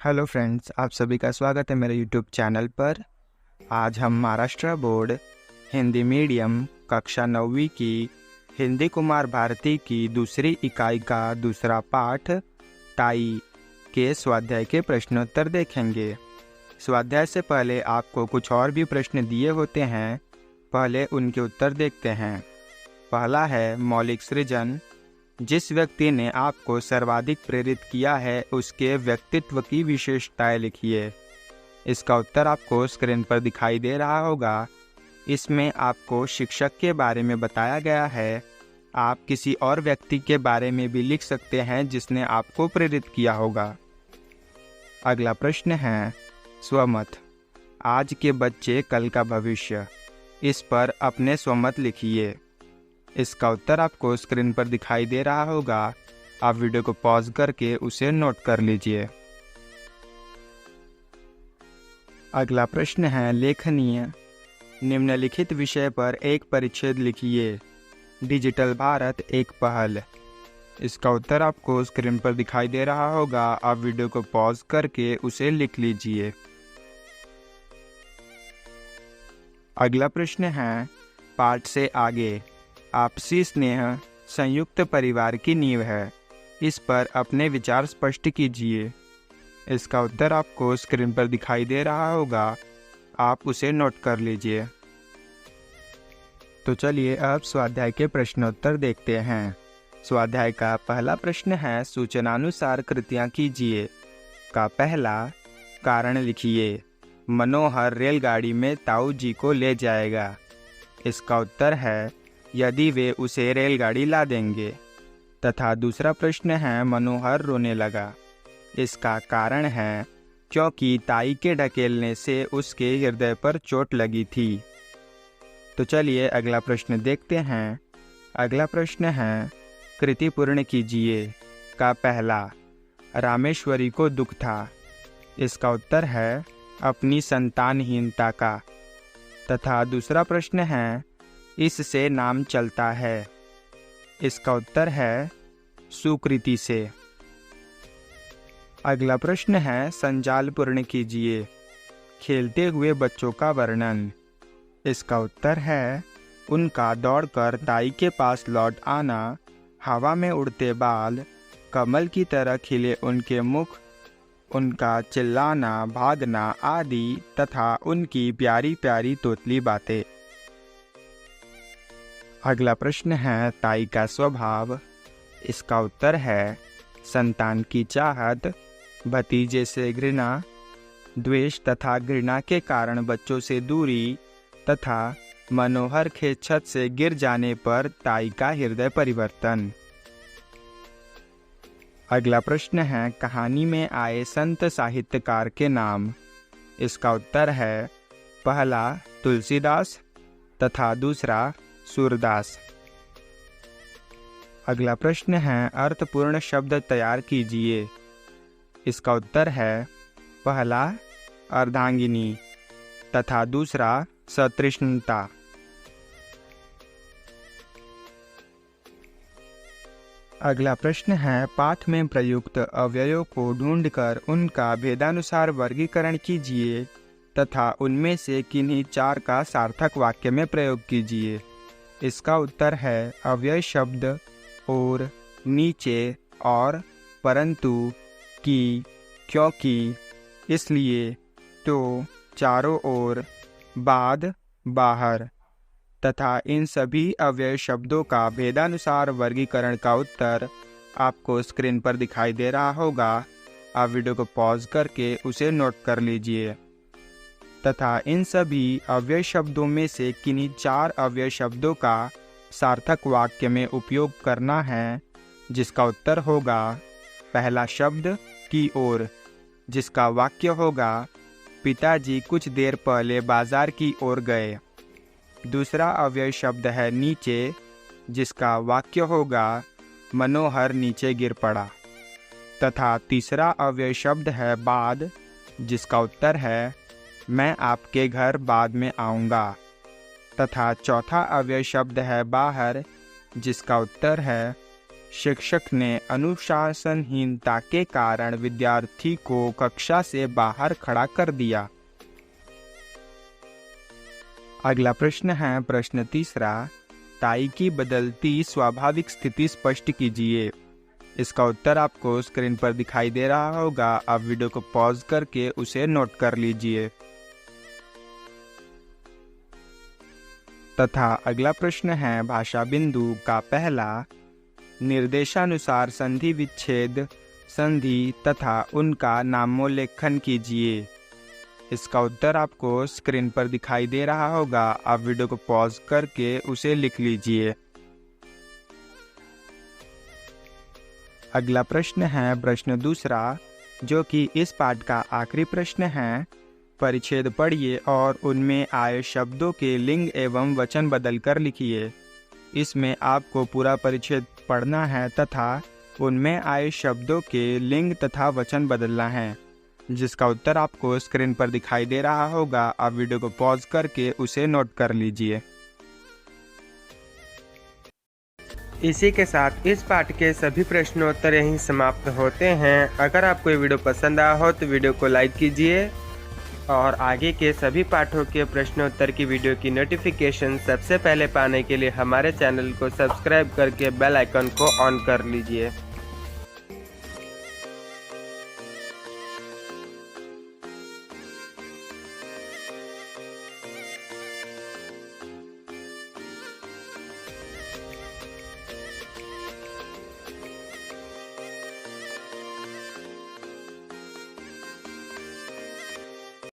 Hello friends, आप सभी का स्वागत है मेरे यूट्यूब चैनल पर। आज हम महाराष्ट्र बोर्ड हिंदी मीडियम कक्षा 9वीं की हिंदी कुमार भारती की दूसरी इकाई का दूसरा पाठ ताई के स्वाध्याय के प्रश्नोत्तर देखेंगे। स्वाध्याय से पहले आपको कुछ और भी प्रश्न दिए होते हैं, पहले उनके उत्तर देखते हैं। पहला है मौलिक सृजन। जिस व्यक्ति ने आपको सर्वाधिक प्रेरित किया है उसके व्यक्तित्व की विशेषताएं लिखिए। इसका उत्तर आपको स्क्रीन पर दिखाई दे रहा होगा। इसमें आपको शिक्षक के बारे में बताया गया है। आप किसी और व्यक्ति के बारे में भी लिख सकते हैं जिसने आपको प्रेरित किया होगा। अगला प्रश्न है स्वमत। आज के बच्चे कल का भविष्य। इस पर अपने स्वमत लिखिए। इसका उत्तर आपको स्क्रीन पर दिखाई दे रहा होगा। आप वीडियो को पॉज करके उसे नोट कर लीजिए। अगला प्रश्न है लेखनीय। निम्नलिखित विषय पर एक परिच्छेद लिखिए। डिजिटल भारत एक पहल। इसका उत्तर आपको स्क्रीन पर दिखाई दे रहा होगा। आप वीडियो को पॉज करके उसे लिख लीजिए। अगला प्रश्न है पाठ से आगे। आपसी स्नेह संयुक्त परिवार की नींव है। इस पर अपने विचार स्पष्ट कीजिए। इसका उत्तर आपको स्क्रीन पर दिखाई दे रहा होगा। आप उसे नोट कर लीजिए। तो चलिए अब स्वाध्याय के प्रश्नोत्तर देखते हैं। स्वाध्याय का पहला प्रश्न है सूचनानुसार कृतियां कीजिए। का पहला कारण लिखिए। मनोहर रेलगाड़ी में ताऊ जी को ले जाएगा। इसका उत्तर है यदि वे उसे रेलगाड़ी ला देंगे। तथा दूसरा प्रश्न है मनोहर रोने लगा। इसका कारण है क्योंकि ताई के ढकेलने से उसके हृदय पर चोट लगी थी। तो चलिए अगला प्रश्न देखते हैं। अगला प्रश्न है कृति पूर्ण कीजिए। का पहला रामेश्वरी को दुख था। इसका उत्तर है अपनी संतानहीनता का। तथा दूसरा प्रश्न है इससे नाम चलता है। इसका उत्तर है सुकृति से। अगला प्रश्न है संजाल पूर्ण कीजिए। खेलते हुए बच्चों का वर्णन। इसका उत्तर है उनका दौड़कर ताई के पास लौट आना, हवा में उड़ते बाल, कमल की तरह खिले उनके मुख, उनका चिल्लाना, भागना आदि तथा उनकी प्यारी प्यारी तोतली बातें। अगला प्रश्न है ताई का स्वभाव। इसका उत्तर है संतान की चाहत, भतीजे से घृणा, द्वेष तथा घृणा के कारण बच्चों से दूरी तथा मनोहर के छत से गिर जाने पर ताई का हृदय परिवर्तन। अगला प्रश्न है कहानी में आए संत साहित्यकार के नाम। इसका उत्तर है पहला तुलसीदास तथा दूसरा सूरदास। अगला प्रश्न है अर्थपूर्ण शब्द तैयार कीजिए। इसका उत्तर है पहला अर्धांगिनी तथा दूसरा सतृष्णता। अगला प्रश्न है पाठ में प्रयुक्त अव्ययों को ढूंढकर उनका भेदानुसार वर्गीकरण कीजिए तथा उनमें से किन्हीं चार का सार्थक वाक्य में प्रयोग कीजिए। इसका उत्तर है अव्यय शब्द और, नीचे और, परंतु, की, क्योंकि, इसलिए, तो, चारों ओर, बाद, बाहर तथा इन सभी अव्यय शब्दों का भेदानुसार वर्गीकरण का उत्तर आपको स्क्रीन पर दिखाई दे रहा होगा। आप वीडियो को पॉज करके उसे नोट कर लीजिए। तथा इन सभी अव्यय शब्दों में से किन्हीं चार अव्यय शब्दों का सार्थक वाक्य में उपयोग करना है, जिसका उत्तर होगा पहला शब्द की ओर, जिसका वाक्य होगा पिताजी कुछ देर पहले बाजार की ओर गए। दूसरा अव्यय शब्द है नीचे, जिसका वाक्य होगा मनोहर नीचे गिर पड़ा। तथा तीसरा अव्यय शब्द है बाद, जिसका उत्तर है मैं आपके घर बाद में आऊँगा। तथा चौथा अव्यय शब्द है बाहर, जिसका उत्तर है शिक्षक ने अनुशासनहीनता के कारण विद्यार्थी को कक्षा से बाहर खड़ा कर दिया। अगला प्रश्न है प्रश्न तीसरा, टाई की बदलती स्वाभाविक स्थिति स्पष्ट कीजिए। इसका उत्तर आपको स्क्रीन पर दिखाई दे रहा होगा। आप वीडियो को पॉज करके उसे नोट कर लीजिए। तथा अगला प्रश्न है भाषा बिंदु का पहला, निर्देशानुसार संधि विच्छेद संधि तथा उनका नामोल्लेखन कीजिए। इसका उत्तर आपको स्क्रीन पर दिखाई दे रहा होगा। आप वीडियो को पॉज करके उसे लिख लीजिए। अगला प्रश्न है प्रश्न दूसरा, जो कि इस पाठ का आखिरी प्रश्न है। परिच्छेद पढ़िए और उनमें आए शब्दों के लिंग एवं वचन बदलकर लिखिए। इसमें आपको पूरा परिच्छेद पढ़ना है तथा उनमें आए शब्दों के लिंग तथा वचन बदलना है, जिसका उत्तर आपको स्क्रीन पर दिखाई दे रहा होगा। आप वीडियो को पॉज करके उसे नोट कर लीजिए। इसी के साथ इस पाठ के सभी प्रश्नोत्तर यहीं समाप्त होते हैं। अगर आपको ये वीडियो पसंद आया हो तो वीडियो को लाइक कीजिए और आगे के सभी पाठों के प्रश्नोत्तर की वीडियो की नोटिफिकेशन सबसे पहले पाने के लिए हमारे चैनल को सब्सक्राइब करके बेल आइकन को ऑन कर लीजिए।